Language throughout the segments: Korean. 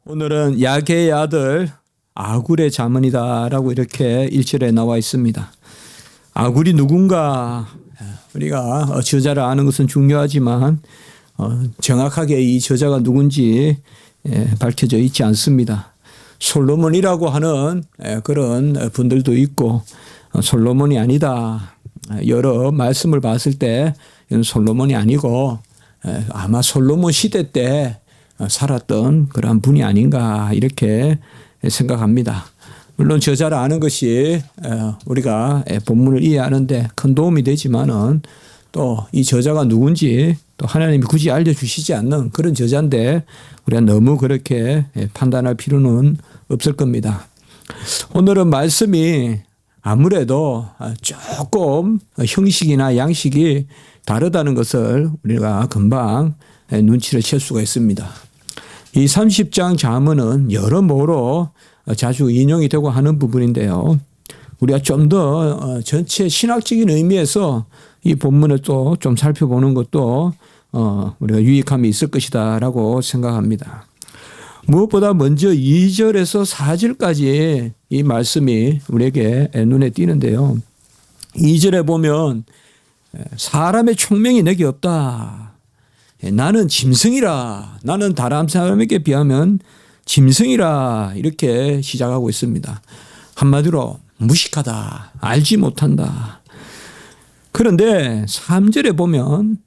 오늘은 야게의 아들 아굴의 자문이다라고 이렇게 1절에 나와 있습니다. 아굴이 누군가 우리가 저자를 아는 것은 중요하지만 정확하게 이 저자가 누군지 밝혀져 있지 않습니다. 솔로몬이라고 하는 그런 분들도 있고 솔로몬이 아니다. 여러 말씀을 봤을 때 이건 솔로몬이 아니고 아마 솔로몬 시대 때 살았던 그러한 분이 아닌가 이렇게 생각합니다. 물론 저자를 아는 것이 우리가 본문을 이해하는데 큰 도움이 되지만은 또 이 저자가 누군지 또 하나님이 굳이 알려주시지 않는 그런 저자인데 우리가 너무 그렇게 판단할 필요는 없을 겁니다. 오늘은 말씀이 아무래도 조금 형식이나 양식이 다르다는 것을 우리가 금방 눈치를 챌 수가 있습니다. 이 30장 잠언은 여러모로 자주 인용이 되고 하는 부분인데요. 우리가 좀 더 전체 신학적인 의미에서 이 본문을 또 좀 살펴보는 것도 우리가 유익함이 있을 것이다라고 생각합니다. 무엇보다 먼저 2절에서 4절까지 이 말씀이 우리에게 눈에 띄는데요. 2절에 보면 사람의 총명이 내게 없다. 나는 짐승이라. 나는 다른 사람에게 비하면 짐승이라. 이렇게 시작하고 있습니다. 한마디로 무식하다. 알지 못한다. 그런데 3절에 보면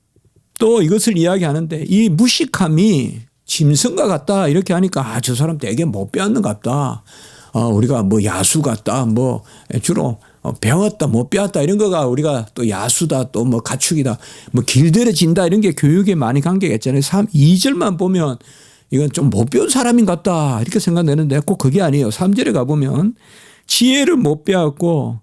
또 이것을 이야기하는데 이 무식함이 짐승과 같다. 이렇게 하니까 저 사람 되게 못 배웠는 것 같다. 우리가 뭐 야수 같다. 뭐 주로 배웠다 못 배웠다 이런 거가 우리가 또 야수다 또 뭐 가축이다 뭐 길들여진다 이런 게 교육에 많이 관계가 있잖아요. 2절만 보면 이건 좀 못 배운 사람인 것 같다 이렇게 생각되는데 꼭 그게 아니에요. 3절에 가보면 지혜를 못 배웠고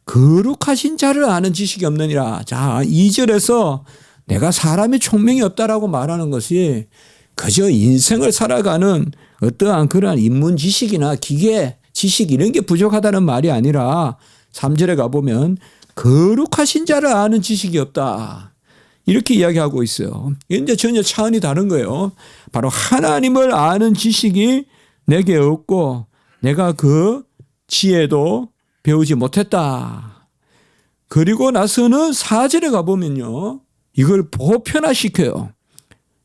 거룩하신 자를 아는 지식이 없느니라. 자 2절에서 내가 사람의 총명이 없다라고 말하는 것이 그저 인생을 살아가는 어떠한 그러한 인문 지식이나 기계 지식 이런 게 부족하다는 말이 아니라 3절에 가보면 거룩하신 자를 아는 지식이 없다. 이렇게 이야기하고 있어요. 이제 전혀 차원이 다른 거예요. 바로 하나님을 아는 지식이 내게 없고 내가 그 지혜도 배우지 못했다. 그리고 나서는 4절에 가보면요. 이걸 보편화시켜요.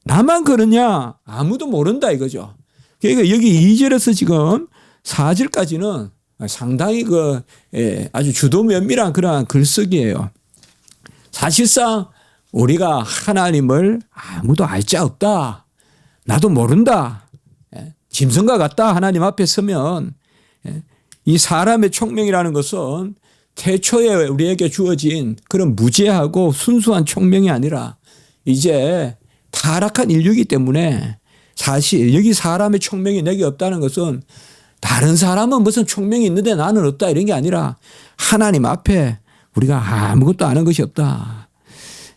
나만 그러냐? 아무도 모른다 이거죠. 그러니까 여기 2절에서 지금 4절까지는 상당히 아주 주도 면밀한 그러한 글쓰기예요. 사실상 우리가 하나님을 아무도 알 자 없다. 나도 모른다. 짐승과 같다. 하나님 앞에 서면 이 사람의 총명이라는 것은 태초에 우리에게 주어진 그런 무죄하고 순수한 총명이 아니라 이제 타락한 인류이기 때문에 사실 여기 사람의 총명이 내게 없다는 것은 다른 사람은 무슨 총명이 있는데 나는 없다 이런 게 아니라 하나님 앞에 우리가 아무것도 아는 것이 없다.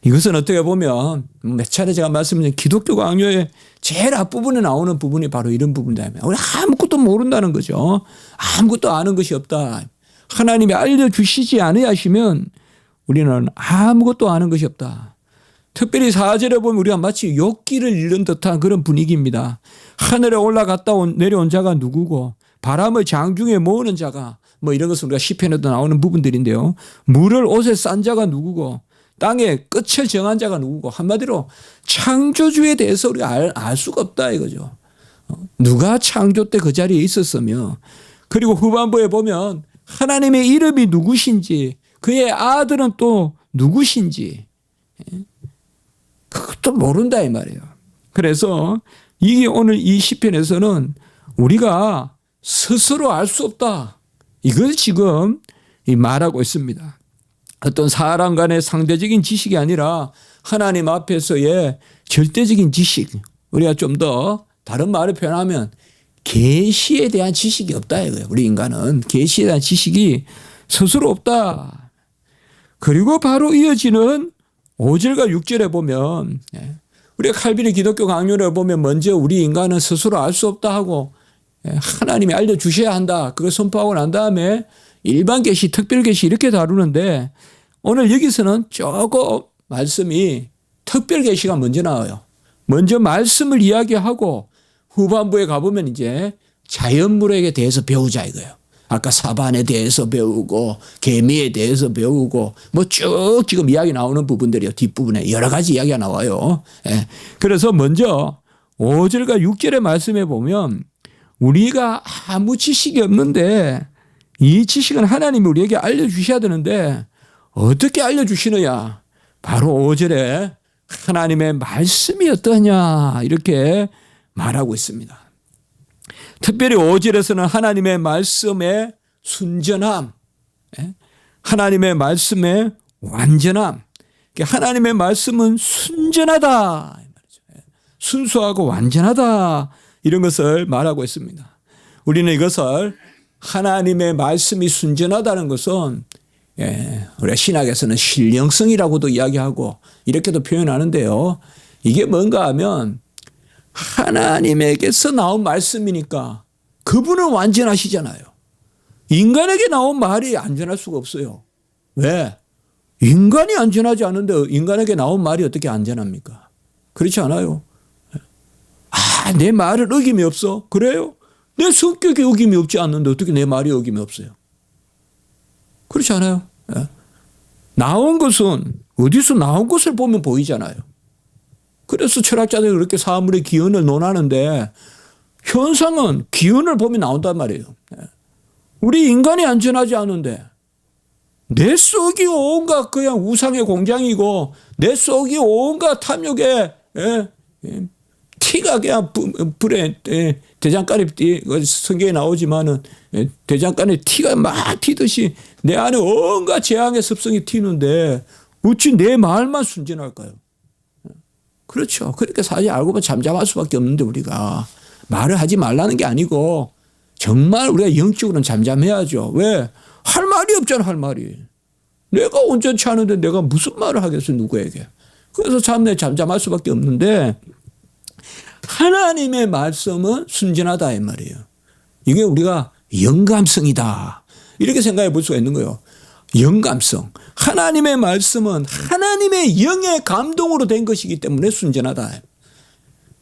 이것은 어떻게 보면 몇 차례 제가 말씀드린 기독교 강요의 제일 앞부분에 나오는 부분이 바로 이런 부분이다. 우리 아무것도 모른다는 거죠. 아무것도 아는 것이 없다. 하나님이 알려주시지 않으시면 우리는 아무것도 아는 것이 없다. 특별히 4절에 보면 우리가 마치 욕기를 잃는 듯한 그런 분위기입니다. 하늘에 올라갔다 내려온 자가 누구고 바람을 장중에 모으는 자가 뭐 이런 것은 우리가 시편에도 나오는 부분들인데요. 물을 옷에 싼 자가 누구고 땅의 끝을 정한 자가 누구고 한마디로 창조주에 대해서 우리가 알 수가 없다 이거죠. 누가 창조 때 그 자리에 있었으며 그리고 후반부에 보면 하나님의 이름이 누구신지 그의 아들은 또 누구신지 그것도 모른다 이 말이에요. 그래서 이게 오늘 이 시편에서는 우리가 스스로 알 수 없다. 이걸 지금 말하고 있습니다. 어떤 사람 간의 상대적인 지식이 아니라 하나님 앞에서의 절대적인 지식. 우리가 좀 더 다른 말을 표현하면 계시에 대한 지식이 없다 이거예요. 우리 인간은 계시에 대한 지식이 스스로 없다. 그리고 바로 이어지는 5절과 6절에 보면 우리가 칼빈의 기독교 강요를 보면 먼저 우리 인간은 스스로 알 수 없다 하고 하나님이 알려주셔야 한다. 그걸 선포하고 난 다음에 일반 계시, 특별 계시 이렇게 다루는데 오늘 여기서는 조금 말씀이 특별 계시가 먼저 나와요. 먼저 말씀을 이야기하고 후반부에 가보면 이제 자연물에 대해서 배우자 이거예요. 아까 사반에 대해서 배우고 개미에 대해서 배우고 뭐 쭉 지금 이야기 나오는 부분들이요. 뒷부분에 여러 가지 이야기가 나와요. 예. 그래서 먼저 5절과 6절의 말씀에 보면 우리가 아무 지식이 없는데 이 지식은 하나님이 우리에게 알려주셔야 되는데 어떻게 알려주시느냐. 바로 5절에 하나님의 말씀이 어떠냐 이렇게 말하고 있습니다. 특별히 5절에서는 하나님의 말씀의 순전함, 하나님의 말씀의 완전함, 하나님의 말씀은 순전하다, 순수하고 완전하다 이런 것을 말하고 있습니다. 우리는 이것을 하나님의 말씀이 순전하다는 것은 우리가 신학에서는 신령성이라고도 이야기하고 이렇게도 표현하는데요. 이게 뭔가 하면 하나님에게서 나온 말씀이니까 그분은 완전하시잖아요. 인간에게 나온 말이 안전할 수가 없어요. 왜? 인간이 안전하지 않은데 인간에게 나온 말이 어떻게 안전합니까? 그렇지 않아요. 내 말을 어김이 없어? 그래요? 내 성격에 어김이 없지 않는데 어떻게 내 말이 어김이 없어요? 그렇지 않아요? 나온 것은 어디서 나온 것을 보면 보이잖아요. 그래서 철학자들이 그렇게 사물의 기원을 논하는데 현상은 기원을 보면 나온단 말이에요. 우리 인간이 안전하지 않은데 내 속이 온갖 그냥 우상의 공장이고 내 속이 온갖 탐욕의 티가 그냥 불에 대장간에 성경에 나오지만은 대장간에 티가 막 튀듯이 내 안에 온갖 재앙의 습성이 튀는데 어찌 내 말만 순전할까요? 그렇죠. 그러니까 사실 알고 보면 잠잠할 수밖에 없는데 우리가 말을 하지 말라는 게 아니고 정말 우리가 영적으로는 잠잠해야죠. 왜? 할 말이 없잖아, 할 말이. 내가 온전치 않은데 내가 무슨 말을 하겠어, 누구에게. 그래서 잠잠할 수밖에 없는데 하나님의 말씀은 순전하다 이 말이에요. 이게 우리가 영감성이다. 이렇게 생각해 볼 수가 있는 거예요. 영감성. 하나님의 말씀은 하나님의 영의 감동으로 된 것이기 때문에 순전하다.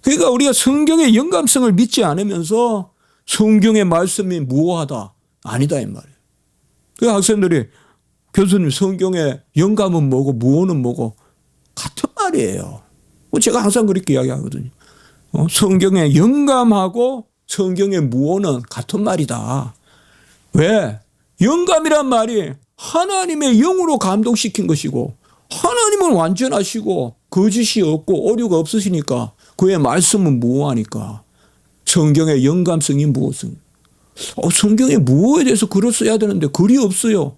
그러니까 우리가 성경의 영감성을 믿지 않으면서 성경의 말씀이 무효하다. 아니다 이 말이에요. 그 학생들이 교수님 성경의 영감은 뭐고 무효는 뭐고 같은 말이에요. 제가 항상 그렇게 이야기하거든요. 성경의 영감하고 성경의 무효는 같은 말이다. 왜? 영감이란 말이 하나님의 영으로 감동시킨 것이고 하나님은 완전하시고 거짓이 없고 오류가 없으시니까 그의 말씀은 무효하니까 성경의 영감성이 무엇은? 성경의 무효에 대해서 글을 써야 되는데 글이 없어요.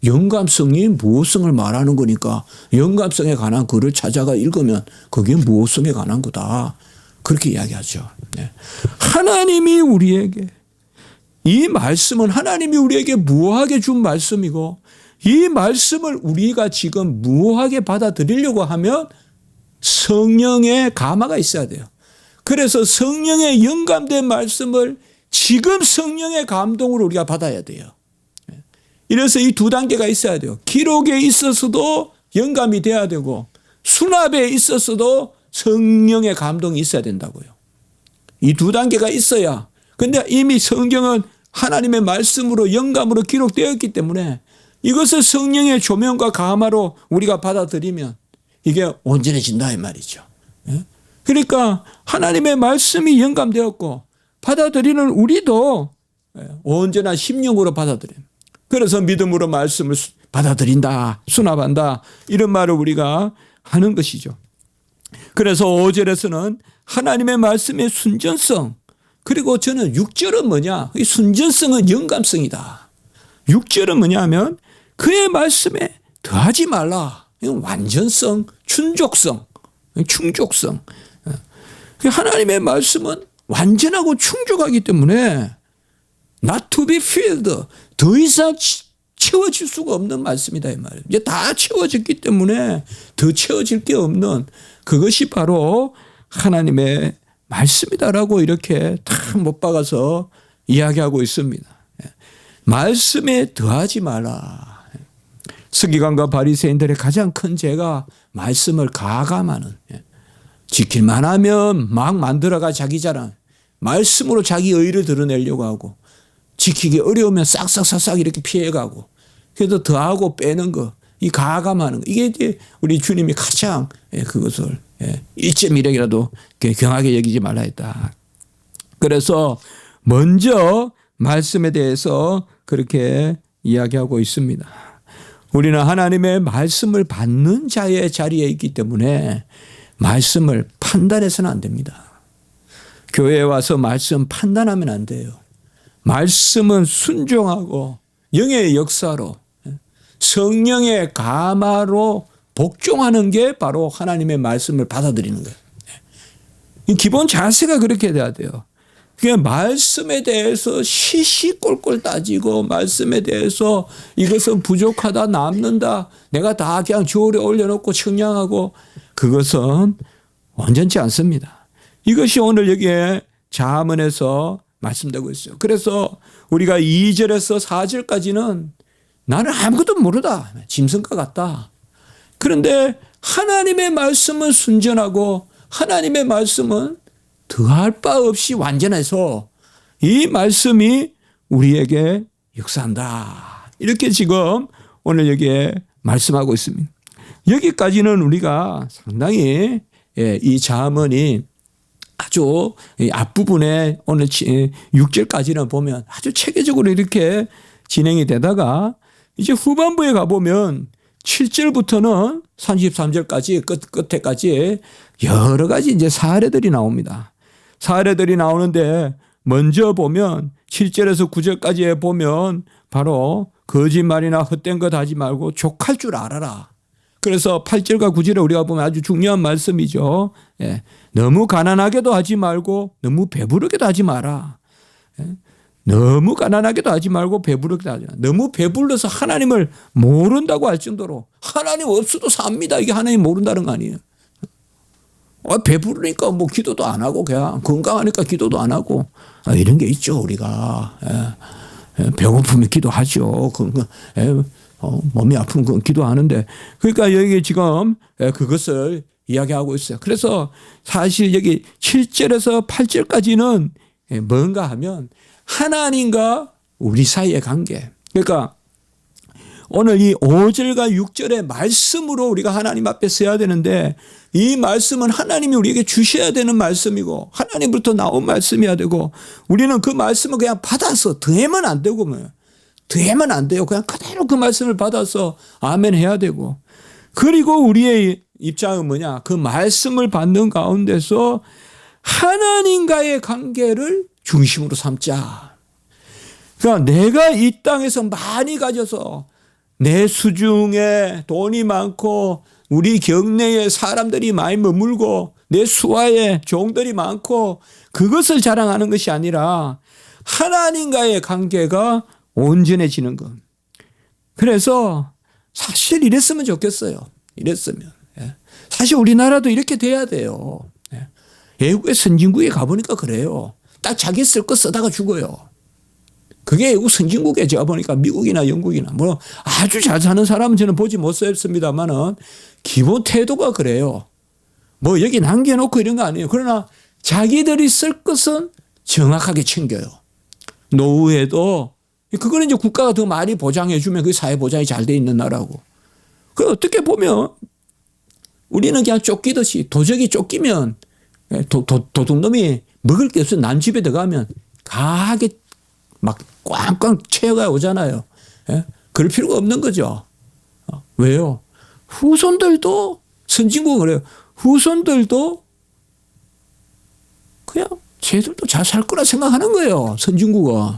영감성이 무효성을 말하는 거니까 영감성에 관한 글을 찾아가 읽으면 그게 무효성에 관한 거다. 그렇게 이야기하죠. 하나님이 우리에게 이 말씀은 하나님이 우리에게 무효하게 준 말씀이고 이 말씀을 우리가 지금 무효하게 받아들이려고 하면 성령의 감화가 있어야 돼요. 그래서 성령의 영감된 말씀을 지금 성령의 감동으로 우리가 받아야 돼요. 이래서 이 두 단계가 있어야 돼요. 기록에 있어서도 영감이 돼야 되고 수납에 있어서도 성령의 감동이 있어야 된다고요. 이 두 단계가 있어야. 근데 이미 성경은 하나님의 말씀으로 영감으로 기록되었기 때문에 이것을 성령의 조명과 감화로 우리가 받아들이면 이게 온전해진다 이 말이죠. 그러니까 하나님의 말씀이 영감되었고 받아들이는 우리도 온전한 심령으로 받아들여요. 그래서 믿음으로 말씀을 받아들인다, 수납한다 이런 말을 우리가 하는 것이죠. 그래서 5절에서는 하나님의 말씀의 순전성, 그리고 저는 6절은 뭐냐? 이 순전성은 영감성이다. 6절은 뭐냐면 그의 말씀에 더하지 말라. 이건 완전성, 충족성. 하나님의 말씀은 완전하고 충족하기 때문에 not to be filled, 더 이상 채워질 수가 없는 말씀이다 이 말이에요. 이제 다 채워졌기 때문에 더 채워질 게 없는 그것이 바로 하나님의 말씀이다라고 이렇게 탁 못 박아서 이야기하고 있습니다. 말씀에 더하지 마라. 서기관과 바리새인들의 가장 큰 죄가 말씀을 가감하는, 지킬만 하면 막 만들어가 자기 자랑, 말씀으로 자기 의를 드러내려고 하고 지키기 어려우면 싹싹싹싹 이렇게 피해가고 그래도 더하고 빼는 거, 이 가감하는 거, 이게 이제 우리 주님이 가장 그것을 1.1억이라도 경하게 여기지 말라 했다. 그래서 먼저 말씀에 대해서 그렇게 이야기하고 있습니다. 우리는 하나님의 말씀을 받는 자의 자리에 있기 때문에 말씀을 판단해서는 안 됩니다. 교회에 와서 말씀 판단하면 안 돼요. 말씀은 순종하고 영의 역사로 성령의 감화로 복종하는 게 바로 하나님의 말씀을 받아들이는 거예요. 기본 자세가 그렇게 돼야 돼요. 그냥 말씀에 대해서 시시콜콜 따지고 말씀에 대해서 이것은 부족하다 남는다 내가 다 그냥 저울에 올려놓고 청량하고 그것은 완전치 않습니다. 이것이 오늘 여기에 잠언에서 말씀되고 있어요. 그래서 우리가 2절에서 4절까지는 나는 아무것도 모르다. 짐승과 같다. 그런데 하나님의 말씀은 순전하고 하나님의 말씀은 더할 바 없이 완전해서 이 말씀이 우리에게 역사한다. 이렇게 지금 오늘 여기에 말씀하고 있습니다. 여기까지는 우리가 상당히 이 잠언이 아주 앞부분에 오늘 6절까지는 보면 아주 체계적으로 이렇게 진행이 되다가 이제 후반부에 가보면 7절부터는 33절까지 끝에까지 여러 가지 이제 사례들이 나옵니다. 사례들이 나오는데 먼저 보면 7절에서 9절까지 보면 바로 거짓말이나 헛된 것 하지 말고 족할 줄 알아라. 그래서 8절과 9절에 우리가 보면 아주 중요한 말씀이죠. 너무 가난하게도 하지 말고 너무 배부르게도 하지 마라. 너무 가난하게도 하지 말고 배부르게도 하지 마라. 너무 배불러서 하나님을 모른다고 할 정도로 하나님 없어도 삽니다. 이게 하나님 모른다는 거 아니에요. 배부르니까 뭐 기도도 안 하고 그냥 건강하니까 기도도 안 하고 이런 게 있죠. 우리가 배고프면 기도하죠. 몸이 아픈 건 기도하는데 그러니까 여기 지금 그것을 이야기하고 있어요. 그래서 사실 여기 7절에서 8절까지는 뭔가 하면 하나님과 우리 사이의 관계. 그러니까 오늘 이 5절과 6절의 말씀으로 우리가 하나님 앞에 서야 되는데 이 말씀은 하나님이 우리에게 주셔야 되는 말씀이고 하나님부터 나온 말씀이어야 되고 우리는 그 말씀을 그냥 받아서 더하면 안 되고 더하면 안 돼요. 그냥 그대로 그 말씀을 받아서 아멘 해야 되고 그리고 우리의 입장은 뭐냐? 그 말씀을 받는 가운데서 하나님과의 관계를 중심으로 삼자. 그러니까 내가 이 땅에서 많이 가져서 내 수중에 돈이 많고 우리 경내에 사람들이 많이 머물고 내 수하에 종들이 많고 그것을 자랑하는 것이 아니라 하나님과의 관계가 온전해지는 것. 그래서 사실 이랬으면 좋겠어요. 이랬으면. 사실 우리나라도 이렇게 돼야 돼요. 외국의 선진국에 가보니까 그래요. 딱 자기 쓸 거 쓰다가 죽어요. 그게 외국 선진국에 제가 보니까 미국이나 영국이나 뭐 아주 잘 사는 사람은 저는 보지 못했습니다만은 기본 태도가 그래요. 뭐 여기 남겨놓고 이런 거 아니에요. 그러나 자기들이 쓸 것은 정확하게 챙겨요. 노후에도 그거는 이제 국가가 더 많이 보장해 주면 그 사회 보장이 잘 돼 있는 나라고. 그 어떻게 보면 우리는 그냥 쫓기듯이 도적이 쫓기면 도둑놈이 먹을 게 없으면 남 집에 들어가면 가하게 막 꽝꽝 채워가 오잖아요. 그럴 필요가 없는 거죠. 왜요? 후손들도 선진국은 그래요. 후손들도 그냥 쟤들도 잘 살 거라 생각하는 거예요. 선진국은.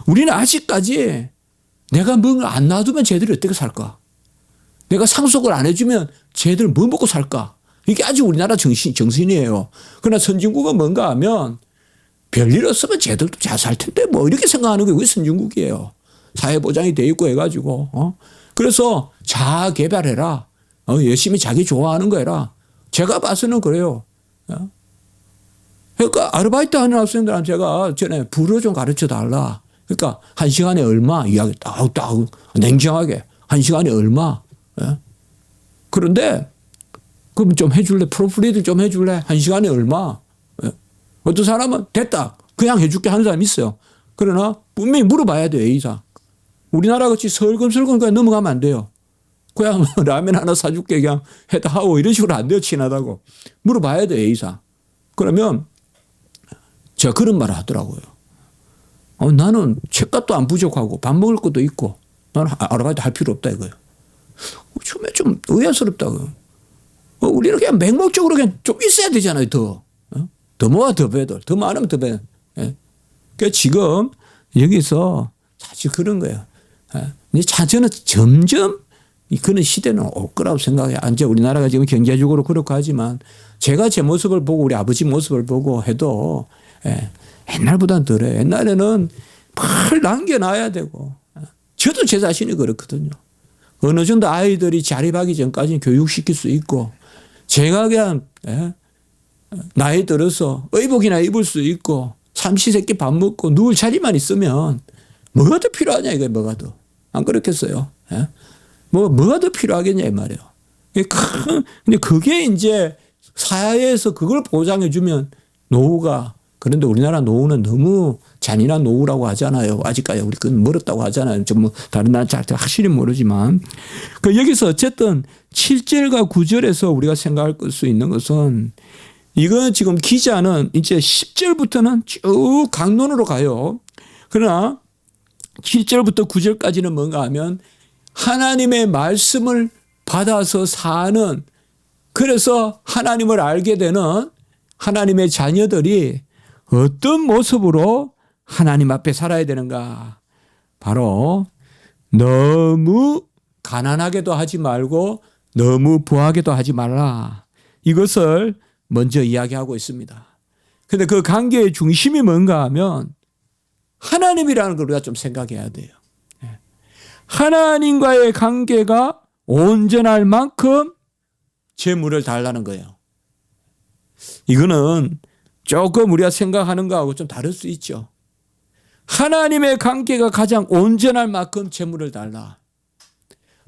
우리는 아직까지 내가 뭔가 안 놔두면 쟤들이 어떻게 살까? 내가 상속을 안 해주면 쟤들 뭐 먹고 살까? 이게 아직 우리나라 정신이에요. 그러나 선진국은 뭔가 하면 별일 없으면 쟤들도 잘 살 텐데 뭐 이렇게 생각하는 게 우리 선진국이에요. 사회보장이 돼 있고 해가지고. 그래서 자아 개발해라. 열심히 자기 좋아하는 거 해라. 제가 봐서는 그래요. 그러니까 아르바이트 하는 학생들한테 제가 전에 불어 좀 가르쳐 달라. 그러니까 한 시간에 얼마 이야기 딱 냉정하게 한 시간에 얼마. 그런데 그럼 좀 해줄래? 프로프리드 좀 해줄래? 한 시간에 얼마? 어떤 사람은 됐다. 그냥 해줄게 하는 사람이 있어요. 그러나 분명히 물어봐야 돼요. A사. 우리나라 같이 설금설금 그냥 넘어가면 안 돼요. 그냥 라면 하나 사줄게 그냥 해다 하고 이런 식으로 안 돼요. 친하다고. 물어봐야 돼요. A사. 그러면 제가 그런 말을 하더라고요. 나는 책값도 안 부족하고 밥 먹을 것도 있고 나는 아르바이트 할 필요 없다 이거예요. 처음에 좀 의아스럽다고요. 우리는 그냥 맹목적으로 그냥 좀 있어야 되잖아요. 더 모아 더 배들. 더 많으면 더 배. 예. 그러니까 지금 여기서 사실 그런 거예요. 예. 저는 점점 그런 시대는 올 거라고 생각해요. 이제 우리나라가 지금 경제적으로 그렇고 하지만 제가 제 모습을 보고 우리 아버지 모습을 보고 해도 예. 옛날보다는 덜해요. 옛날에는 뭘 남겨놔야 되고 저도 제 자신이 그렇거든요. 어느 정도 아이들이 자립하기 전까지는 교육시킬 수 있고 제가 그냥 예. 나이 들어서 의복이나 입을 수 있고 삼시세끼 밥 먹고 누울 자리만 있으면 뭐가 더 필요하냐 이거예요. 뭐가 더. 안 그렇겠어요. 예? 뭐가 더 필요하겠냐 이 말이에요. 근데 그게 이제 사회에서 그걸 보장해 주면 노후가 그런데 우리나라 노후는 너무 잔인한 노후라고 하잖아요. 아직까지 우리 그건 멀었다고 하잖아요. 좀 뭐 다른 나라 잘 확실히 모르지만 여기서 어쨌든 7절과 9절에서 우리가 생각할 수 있는 것은 이건 지금 기자는 이제 10절부터는 쭉 강론으로 가요. 그러나 7절부터 9절까지는 뭔가 하면 하나님의 말씀을 받아서 사는 그래서 하나님을 알게 되는 하나님의 자녀들이 어떤 모습으로 하나님 앞에 살아야 되는가. 바로 너무 가난하게도 하지 말고 너무 부하게도 하지 말라. 이것을 먼저 이야기하고 있습니다. 그런데 그 관계의 중심이 뭔가 하면 하나님이라는 걸 우리가 좀 생각해야 돼요. 하나님과의 관계가 온전할 만큼 재물을 달라는 거예요. 이거는 조금 우리가 생각하는 거하고 좀 다를 수 있죠. 하나님의 관계가 가장 온전할 만큼 재물을 달라.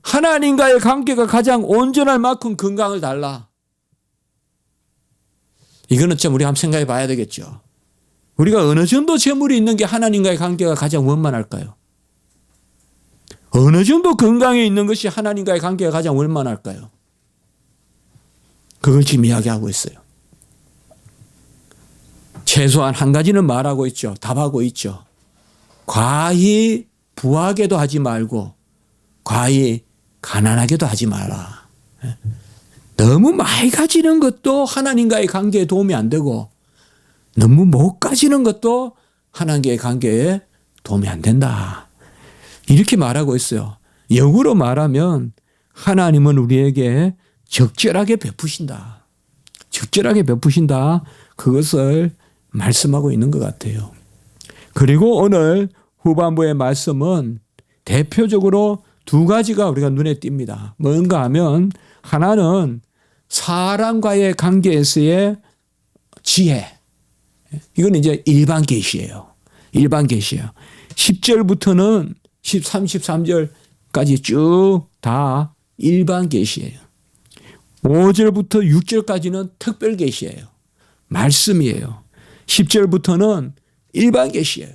하나님과의 관계가 가장 온전할 만큼 건강을 달라. 이거는 좀 우리가 한번 생각해 봐야 되겠죠. 우리가 어느 정도 재물이 있는 게 하나님과의 관계가 가장 원만할까요? 어느 정도 건강에 있는 것이 하나님과의 관계가 가장 원만할까요? 그걸 지금 이야기하고 있어요. 최소한 한 가지는 말하고 있죠. 답하고 있죠. 과히 부하게도 하지 말고 과히 가난하게도 하지 마라. 너무 많이 가지는 것도 하나님과의 관계에 도움이 안 되고 너무 못 가지는 것도 하나님과의 관계에 도움이 안 된다. 이렇게 말하고 있어요. 역으로 말하면 하나님은 우리에게 적절하게 베푸신다. 적절하게 베푸신다. 그것을 말씀하고 있는 것 같아요. 그리고 오늘 후반부의 말씀은 대표적으로 두 가지가 우리가 눈에 띕니다. 뭔가 하면 하나는 사람과의 관계에서의 지혜. 이건 이제 일반 계시예요. 일반 계시예요. 10절부터는 33절까지 쭉 다 일반 계시예요. 5절부터 6절까지는 특별 계시예요. 말씀이에요. 10절부터는 일반 계시예요.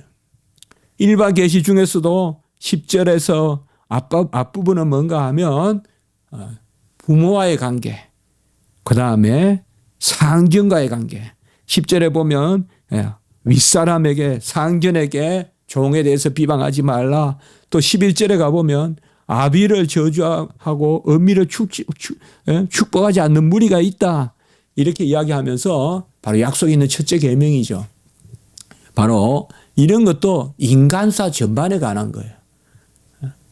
일반 계시 중에서도 10절에서 앞부분은 뭔가 하면 부모와의 관계, 그 다음에 상전과의 관계. 10절에 보면 윗사람에게 상전에게 종에 대해서 비방하지 말라. 또 11절에 가보면 아비를 저주하고 어미를 축복하지 않는 무리가 있다. 이렇게 이야기하면서 바로 약속이 있는 첫째 계명이죠. 바로 이런 것도 인간사 전반에 관한 거예요.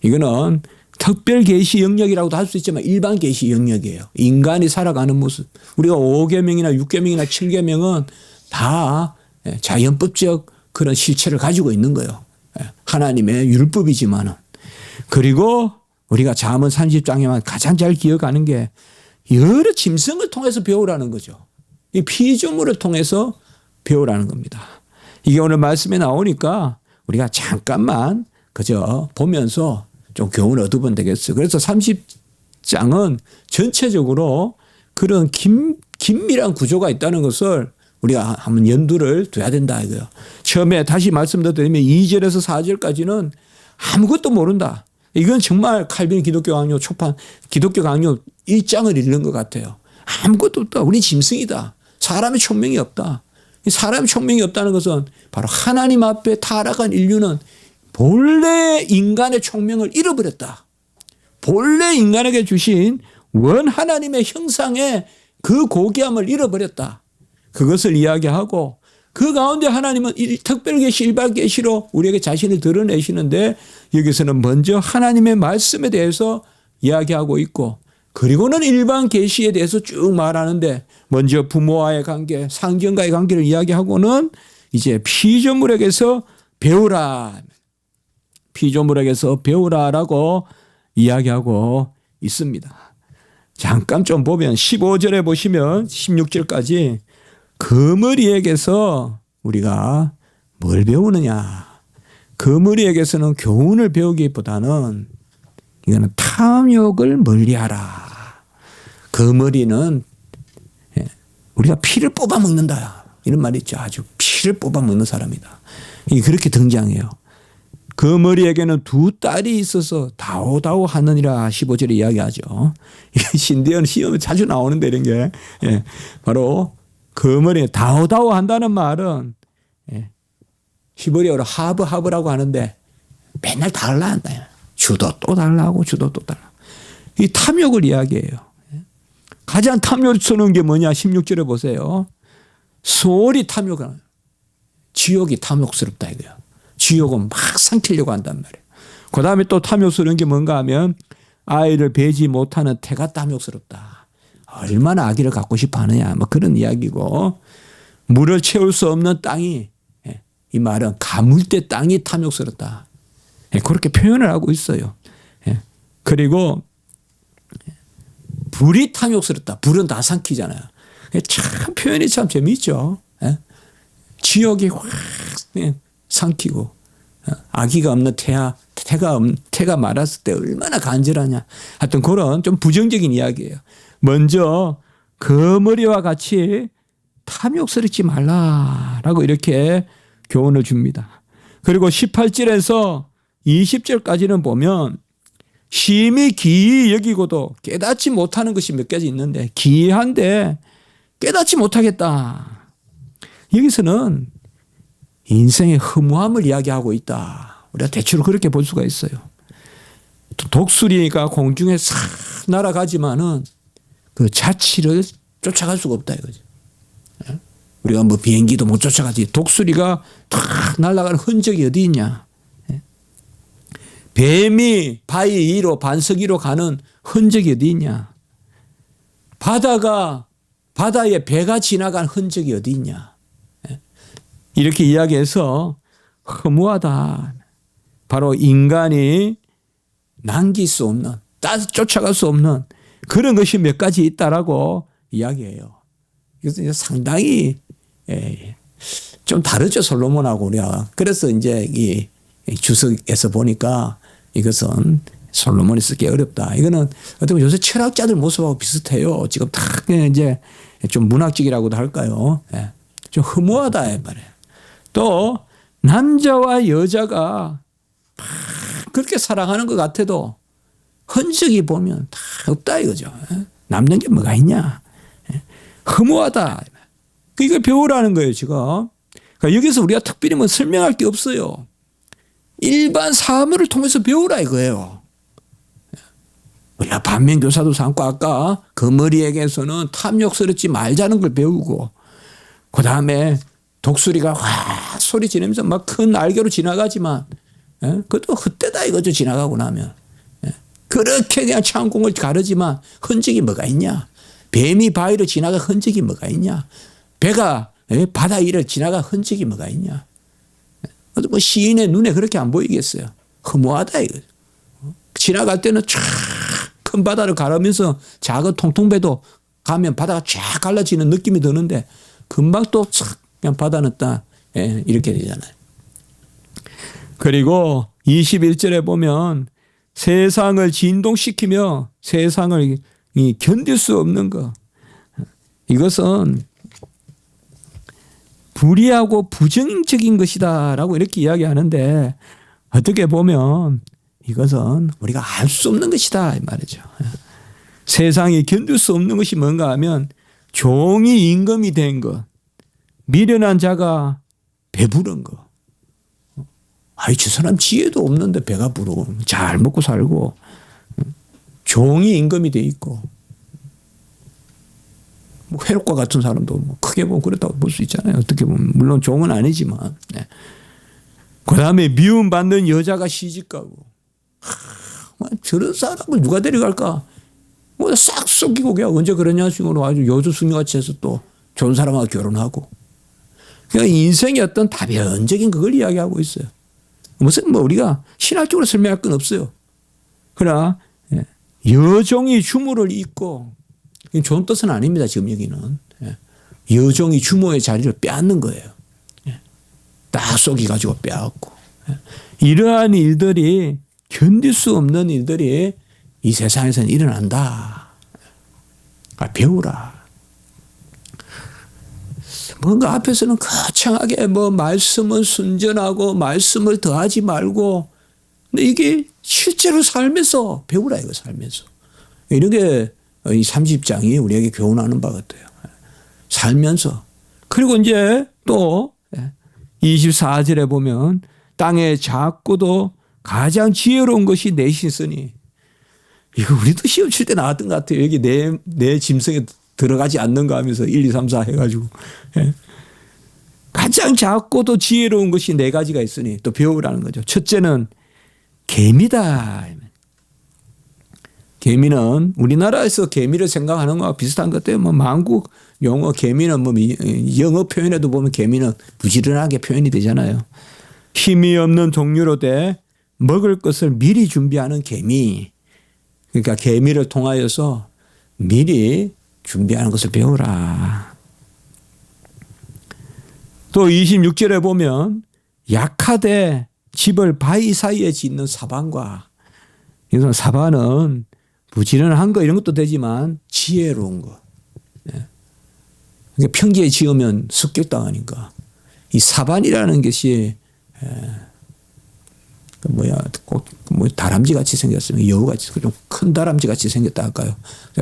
이거는 특별 계시 영역이라고도 할 수 있지만 일반 계시 영역이에요. 인간이 살아가는 모습. 우리가 5계명이나 6계명이나 7계명은 다 자연법적 그런 실체를 가지고 있는 거예요. 하나님의 율법이지만은. 그리고 우리가 잠언 30장에만 가장 잘 기억하는 게 여러 짐승을 통해서 배우라는 거죠. 이 피조물을 통해서 배우라는 겁니다. 이게 오늘 말씀에 나오니까 우리가 잠깐만 그저 보면서 좀 교훈을 얻어보면 되겠어요. 그래서 30장은 전체적으로 그런 긴밀한 구조가 있다는 것을 우리가 한번 연두를 둬야 된다 이거요. 처음에 다시 말씀드리면 2절에서 4절까지는 아무것도 모른다. 이건 정말 칼빈 기독교 강요 초판 기독교 강요 1장을 읽는 것 같아요. 아무것도 없다. 우리 짐승이다. 사람의 총명이 없다. 사람의 총명이 없다는 것은 바로 하나님 앞에 타락한 인류는 본래 인간의 총명을 잃어버렸다. 본래 인간에게 주신 원 하나님의 형상의 그 고귀함을 잃어버렸다. 그것을 이야기하고 그 가운데 하나님은 특별계시 일반계시로 우리에게 자신을 드러내시는데 여기서는 먼저 하나님의 말씀에 대해서 이야기하고 있고 그리고는 일반 계시에 대해서 쭉 말하는데 먼저 부모와의 관계, 상전과의 관계를 이야기하고는 이제 피조물에게서 배우라. 피조물에게서 배우라라고 이야기하고 있습니다. 잠깐 좀 보면 15절에 보시면 16절까지 거머리에게서 우리가 뭘 배우느냐. 거머리에게서는 교훈을 배우기보다는 이거는 탐욕을 멀리하라. 거머리는 우리가 피를 뽑아먹는다. 이런 말이 있죠. 아주 피를 뽑아먹는 사람이다. 이게 그렇게 등장해요. 거머리에게는 두 딸이 있어서 다오다오 하느니라 15절에 이야기하죠. 신대원 시험에 자주 나오는데 이런 게 바로 거머리에 다오다오 한다는 말은 히브리어로 하브라고 하는데 맨날 달라 한다. 주도 또 달라고 주도 또 달라. 이 탐욕을 이야기해요. 가장 탐욕스러운 게 뭐냐 16절에 보세요. 소홀히 탐욕을 지옥이 탐욕스럽다 이거야. 지옥은 막 삼키려고 한단 말이에요. 그 다음에 또 탐욕스러운 게 뭔가 하면 아이를 베지 못하는 태가 탐욕스럽다. 얼마나 아기를 갖고 싶어 하느냐 뭐 그런 이야기고 물을 채울 수 없는 땅이 이 말은 가물대 땅이 탐욕스럽다. 그렇게 표현을 하고 있어요. 그리고 불이 탐욕스럽다. 불은 다 삼키잖아요. 참 표현이 참 재미있죠. 지옥이 확 삼키고 아기가 없는 태가 말았을 때 얼마나 간절하냐. 하여튼 그런 좀 부정적인 이야기예요. 먼저 거머리와 같이 탐욕스럽지 말라라고 이렇게 교훈을 줍니다. 그리고 18절에서 20절까지는 보면 심히 기이 여기고도 깨닫지 못하는 것이 몇 가지 있는데 기이한데 깨닫지 못하겠다. 여기서는 인생의 허무함을 이야기하고 있다. 우리가 대충 그렇게 볼 수가 있어요. 독수리가 공중에 싹 날아가지만은 그 자취를 쫓아갈 수가 없다 이거죠. 우리가 뭐 비행기도 못 쫓아가지. 독수리가 탁 날아가는 흔적이 어디 있냐. 뱀이 바위 위로 반석 위로 가는 흔적이 어디 있냐. 바다에 배가 지나간 흔적이 어디 있냐. 이렇게 이야기해서 허무하다. 바로 인간이 남길 수 없는, 쫓아갈 수 없는 그런 것이 몇 가지 있다라고 이야기해요. 이것은 상당히 좀 다르죠, 솔로몬하고 우리가. 그래서 이제 이 주석에서 보니까 이것은 솔로몬이 쓰기 어렵다. 이거는 어떻게 보면 요새 철학자들 모습하고 비슷해요. 지금 딱 이제 좀 문학적이라고도 할까요? 좀 허무하다 말이에요. 또 남자와 여자가 그렇게 사랑하는 것 같아도 흔적이 보면 다 없다 이거죠. 남는 게 뭐가 있냐. 허무하다. 이걸 배우라는 거예요 지금. 그러니까 여기서 우리가 특별히 뭐 설명할 게 없어요. 일반 사물을 통해서 배우라 이거예요. 우리가 반면교사도 삼고 아까 거머리에게서는 탐욕스럽지 말자는 걸 배우고 그 다음에 독수리가 와 소리 지르면서 막 큰 날개로 지나가지만 그것도 헛되다 이거죠. 지나가고 나면. 그렇게 그냥 창공을 가르지만 흔적이 뭐가 있냐. 뱀이 바위로 지나가 흔적이 뭐가 있냐. 배가 바다 위를 지나가 흔적이 뭐가 있냐. 뭐 시인의 눈에 그렇게 안 보이겠어요. 허무하다 이거죠. 지나갈 때는 쫙 큰 바다를 가르면서 작은 통통배도 가면 바다가 쫙 갈라지는 느낌이 드는데 금방 또 쫙 그냥 바다는 딱 이렇게 되잖아요. 그리고 21절에 보면 세상을 진동시키며 세상을 견딜 수 없는 것. 이것은 불의하고 부정적인 것이다라고 이렇게 이야기하는데 어떻게 보면 이것은 우리가 알 수 없는 것이다 이 말이죠. 세상에 견딜 수 없는 것이 뭔가 하면 종이 임금이 된 것, 미련한 자가 배부른 것. 아이 저 사람 지혜도 없는데 배가 부르고 잘 먹고 살고 종이 임금이 돼 있고 뭐 회록과 같은 사람도 뭐 크게 보면 그렇다고 볼 수 있잖아요. 어떻게 보면 물론 종은 아니지만. 네. 그다음에 미움받는 여자가 시집가고 저런 사람을 누가 데려갈까? 뭐 싹 썩이고 그냥 언제 그러냐 식으로 아주 여주승려같이 해서 또 좋은 사람하고 결혼하고. 그러니까 인생의 어떤 다변적인 그걸 이야기하고 있어요. 무슨 뭐 우리가 신학적으로 설명할 건 없어요. 그러나 여종이 주모를 잇고 좋은 뜻은 아닙니다. 지금 여기는. 여종이 주모의 자리를 빼앗는 거예요. 딱 쏘기가지고 빼앗고. 이러한 일들이 견딜 수 없는 일들이 이 세상에서는 일어난다. 배우라. 뭔가 앞에서는 거창하게 뭐 말씀은 순전하고 말씀을 더하지 말고 근데 이게 실제로 살면서 배우라 이거 살면서. 이런 게 이 30장이 우리에게 교훈하는 바 같아요. 살면서. 그리고 이제 또 24절에 보면 땅에 작고도 가장 지혜로운 것이 내시 있으니 이거 우리도 시험 칠 때 나왔던 것 같아요. 여기 내 짐승에 들어가지 않는가 하면서 1, 2, 3, 4 해가지고. 가장 작고도 지혜로운 것이 4가지가 있으니 또 배우라는 거죠. 첫째는 개미다. 개미는 우리나라에서 개미를 생각하는 거와 비슷한 것 같아요. 뭐 만국 용어 개미는 뭐 영어 표현에도 보면 개미는 부지런하게 표현이 되잖아요. 힘이 없는 동류로 돼 먹을 것을 미리 준비하는 개미. 그러니까 개미를 통하여서 미리 준비하는 것을 배우라. 또 26절에 보면 약하되 집을 바위 사이에 짓는 사반과 이건 사반은 부지런한 거 이런 것도 되지만 지혜로운 거. 그러니까 평지에 지으면 습격당하니까 이 사반이라는 것이 뭐 다람쥐 같이 생겼으면 여우 같이 좀 큰 다람쥐 같이 생겼다 할까요?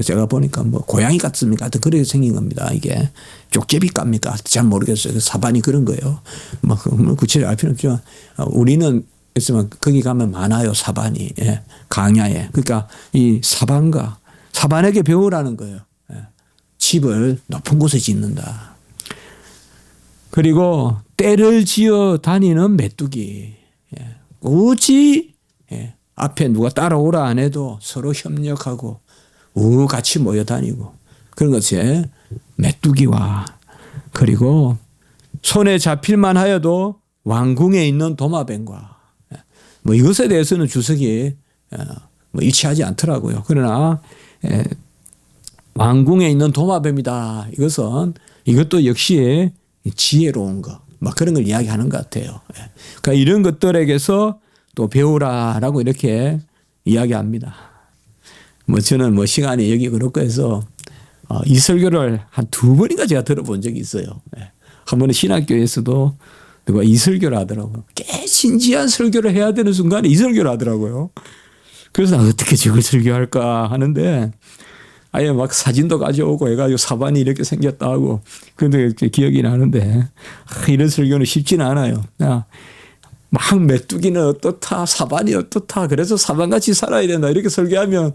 제가 보니까 뭐 고양이 같습니까? 하여튼 그렇게 생긴 겁니다. 이게 쪽제비갑니까? 잘 모르겠어요. 사반이 그런 거예요. 뭐 구체적으로 알 필요는 없지만 우리는 있으면 거기 가면 많아요. 사반이. 강야에. 그러니까 이 사반에게 배우라는 거예요. 집을 높은 곳에 짓는다. 그리고 때를 지어 다니는 메뚜기. 오지 앞에 누가 따라오라 안 해도 서로 협력하고 같이 모여 다니고 그런 것이 메뚜기와 그리고 손에 잡힐만 하여도 왕궁에 있는 도마뱀과 뭐 이것에 대해서는 주석이 뭐 일치하지 않더라고요. 그러나 왕궁에 있는 도마뱀이다. 이것도 역시 지혜로운 거. 막 그런 걸 이야기하는 것 같아요. 그러니까 이런 것들에게서 또 배우라라고 이렇게 이야기합니다. 뭐 저는 뭐 시간이 여기 그렇고 해서 이 설교를 한 2번인가 제가 들어본 적이 있어요. 한 번은 신학교에서도 누가 이 설교를 하더라고요. 꽤 진지한 설교를 해야 되는 순간에 이 설교를 하더라고요. 그래서 어떻게 저걸 설교할까 하는데 아예 막 사진도 가져오고 해가지고 사반이 이렇게 생겼다 하고 근데 기억이 나는데 이런 설교는 쉽지는 않아요. 막 메뚜기는 어떻다 사반이 어떻다 그래서 사반같이 살아야 된다 이렇게 설교하면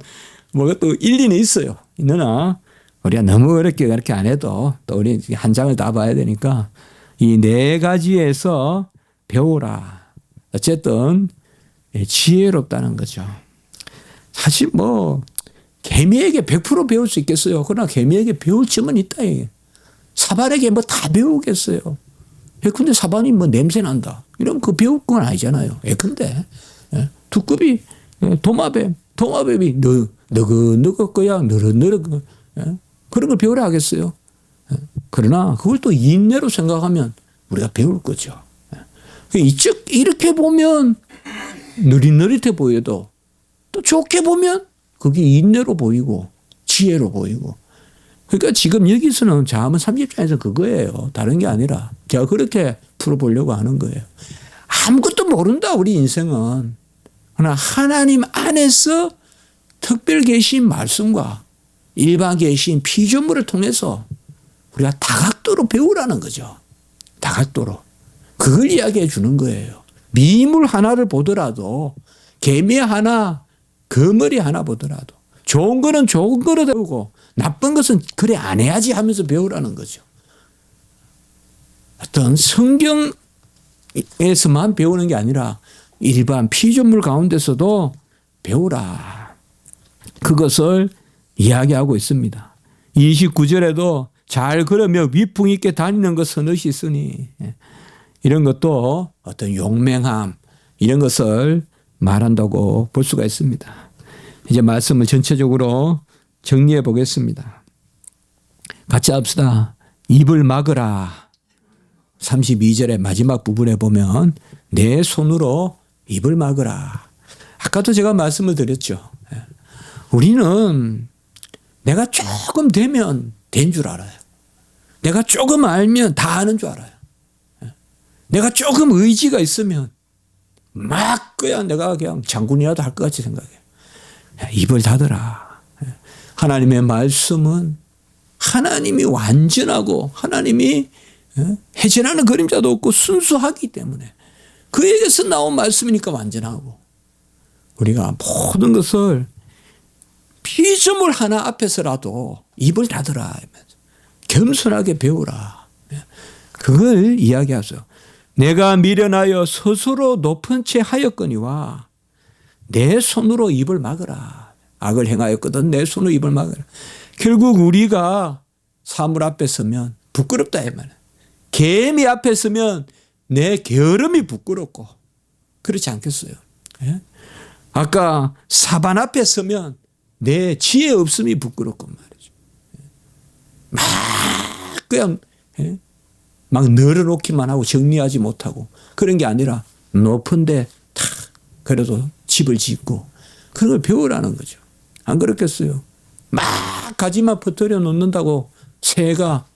뭐가 또 일리는 있어요. 있으나 우리가 너무 어렵게 그렇게 안 해도 또 우리 한 장을 다 봐야 되니까 이 4가지에서 배우라. 어쨌든 지혜롭다는 거죠. 사실 뭐 개미에게 100% 배울 수 있겠어요. 그러나 개미에게 배울 점은 있다. 사반에게 뭐 다 배우겠어요. 근데 사반이 뭐 냄새 난다. 이러면 그 배울 건 아니잖아요. 근데 두꺼비 도마뱀이 너그 거야 느긋느긋 그런 걸 배우라 하겠어요. 그러나 그걸 또 인내로 생각하면 우리가 배울 거죠. 이렇게 보면 느릿느릿해 보여도 또 좋게 보면 그게 인내로 보이고 지혜로 보이고 그러니까 지금 여기서는 잠언 30장에서 그거예요. 다른 게 아니라 제가 그렇게 풀어보려고 하는 거예요. 아무것도 모른다 우리 인생은. 그러나 하나님 안에서 특별 계신 말씀과 일반 계신 피조물을 통해서 우리가 다각도로 배우라는 거죠. 다각도로. 그걸 이야기해 주는 거예요. 미물 하나를 보더라도 개미 하나, 거머리 하나 보더라도 좋은 거는 좋은 거로 배우고 나쁜 것은 그래 안 해야지 하면서 배우라는 거죠. 어떤 성경에서만 배우는 게 아니라 일반 피조물 가운데서도 배우라. 그것을 이야기하고 있습니다. 29절에도 잘 걸으며 위풍 있게 다니는 것 선릇이 있으니 이런 것도 어떤 용맹함 이런 것을 말한다고 볼 수가 있습니다. 이제 말씀을 전체적으로 정리해 보겠습니다. 같이 합시다. 입을 막으라. 32절의 마지막 부분에 보면 내 손으로 입을 막으라. 아까도 제가 말씀을 드렸죠. 우리는 내가 조금 되면 된 줄 알아요. 내가 조금 알면 다 아는 줄 알아요. 내가 조금 의지가 있으면 막 그냥 내가 그냥 장군이라도 할 것 같이 생각해요. 입을 닫으라. 하나님의 말씀은 하나님이 완전하고 하나님이 해전하는 그림자도 없고 순수하기 때문에 그에게서 나온 말씀이니까 완전하고 우리가 모든 것을 피조물 하나 앞에서라도 입을 닫으라. 겸손하게 배우라. 그걸 이야기하죠. 내가 미련하여 스스로 높은 채 하였거니와 내 손으로 입을 막으라. 악을 행하였거든 내 손으로 입을 막으라. 결국 우리가 사물 앞에 서면 부끄럽다 이 말이야. 개미 앞에 서면 내 게으름이 부끄럽고 그렇지 않겠어요? 예? 아까 사반 앞에 서면 내 지혜 없음이 부끄럽고 말이죠. 막 그냥 막 널어놓기만 하고 정리하지 못하고 그런 게 아니라 높은데 탁 그래도 집을 짓고 그런 걸 배우라는 거죠. 안 그렇겠어요? 막 가지만 퍼뜨려 놓는다고 새가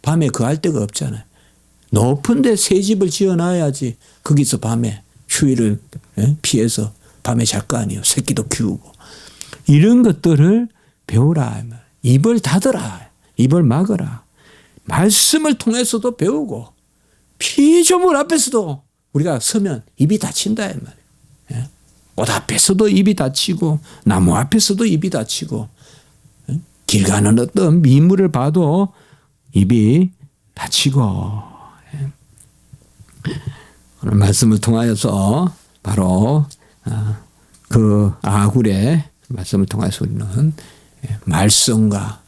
밤에 거할 데가 없잖아요. 높은데 새 집을 지어놔야지 거기서 밤에 추위를 피해서 밤에 잘 거 아니에요. 새끼도 키우고. 이런 것들을 배우라. 입을 닫으라. 입을 막으라. 말씀을 통해서도 배우고 피조물 앞에서도 우리가 서면 입이 닫힌다. 옷 앞에서도 입이 닫히고 나무 앞에서도 입이 닫히고 길 가는 어떤 미물을 봐도 입이 닫히고 오늘 말씀을 통하여서 바로 그 아굴의 말씀을 통해서 우리는 말씀과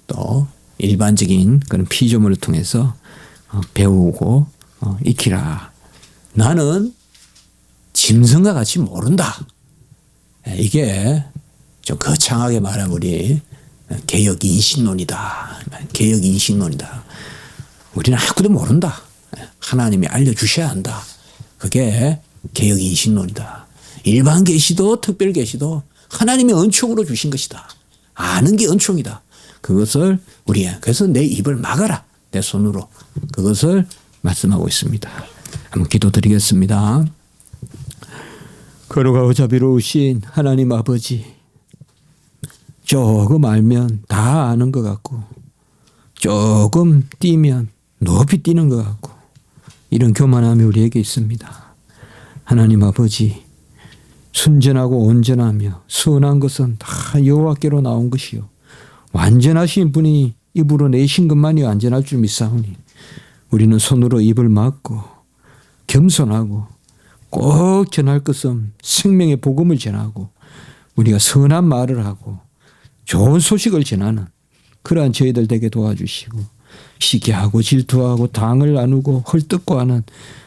또 일반적인 그런 피조물을 통해서 배우고 익히라. 나는 짐승과 같이 모른다. 이게 좀 거창하게 말하면 우리 개역 인신론이다. 개역 인신론이다. 우리는 아무것도 모른다. 하나님이 알려주셔야 한다. 그게 개역 인신론이다. 일반 계시도 특별 계시도 하나님이 은총으로 주신 것이다. 아는 게 은총이다. 그것을 그래서 내 입을 막아라. 내 손으로. 그것을 말씀하고 있습니다. 한번 기도드리겠습니다. 거룩하고 자비로우신 하나님 아버지, 조금 알면 다 아는 것 같고 조금 뛰면 높이 뛰는 것 같고 이런 교만함이 우리에게 있습니다. 하나님 아버지, 순전하고 온전하며 선한 것은 다 여호와께로 나온 것이요 완전하신 분이 입으로 내신 것만이 완전할 줄 믿사오니 우리는 손으로 입을 막고 겸손하고 꼭 전할 것은 생명의 복음을 전하고 우리가 선한 말을 하고 좋은 소식을 전하는 그러한 저희들 되게 도와주시고 시기하고 질투하고 당을 나누고 헐뜯고하는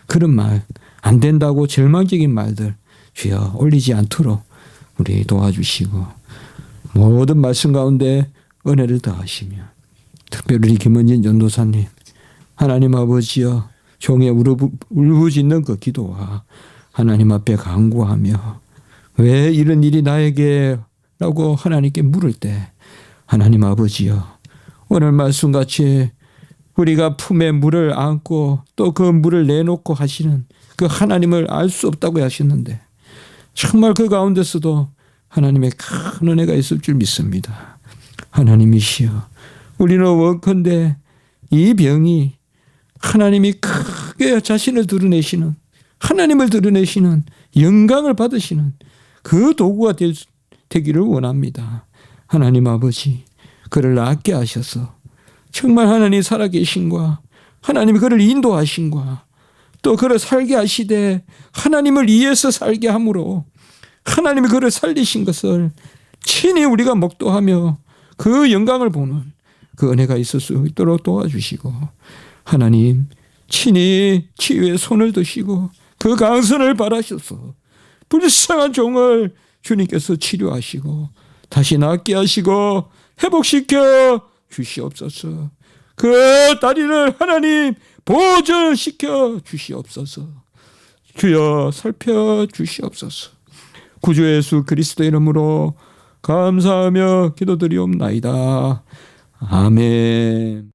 그런 말, 안 된다고 절망적인 말들 주여 올리지 않도록 우리 도와주시고 모든 말씀 가운데 은혜를 더하시며 특별히 김은진 전도사님 하나님 아버지여 종의 울부짖는 그 기도와 하나님 앞에 간구하며 왜 이런 일이 나에게 라고 하나님께 물을 때 하나님 아버지여 오늘 말씀같이 우리가 품에 물을 안고 또 그 물을 내놓고 하시는 그 하나님을 알 수 없다고 하셨는데 정말 그 가운데서도 하나님의 큰 은혜가 있을 줄 믿습니다. 하나님이시여, 우리는 원컨대 이 병이 하나님이 크게 자신을 드러내시는, 하나님을 드러내시는, 영광을 받으시는 그 도구가 되기를 원합니다. 하나님 아버지, 그를 낫게 하셔서 정말 하나님 살아계신과 하나님이 그를 인도하신과 또 그를 살게 하시되 하나님을 위해서 살게 함으로 하나님이 그를 살리신 것을 친히 우리가 목도하며 그 영광을 보는 그 은혜가 있을 수 있도록 도와주시고, 하나님 친히 치유의 손을 드시고 그 강선을 바라셔서 불쌍한 종을 주님께서 치료하시고 다시 낫게 하시고 회복시켜 주시옵소서. 그 다리를 하나님 보존시켜 주시옵소서. 주여 살펴주시옵소서. 구주 예수 그리스도 이름으로 감사하며 기도드리옵나이다. 아멘.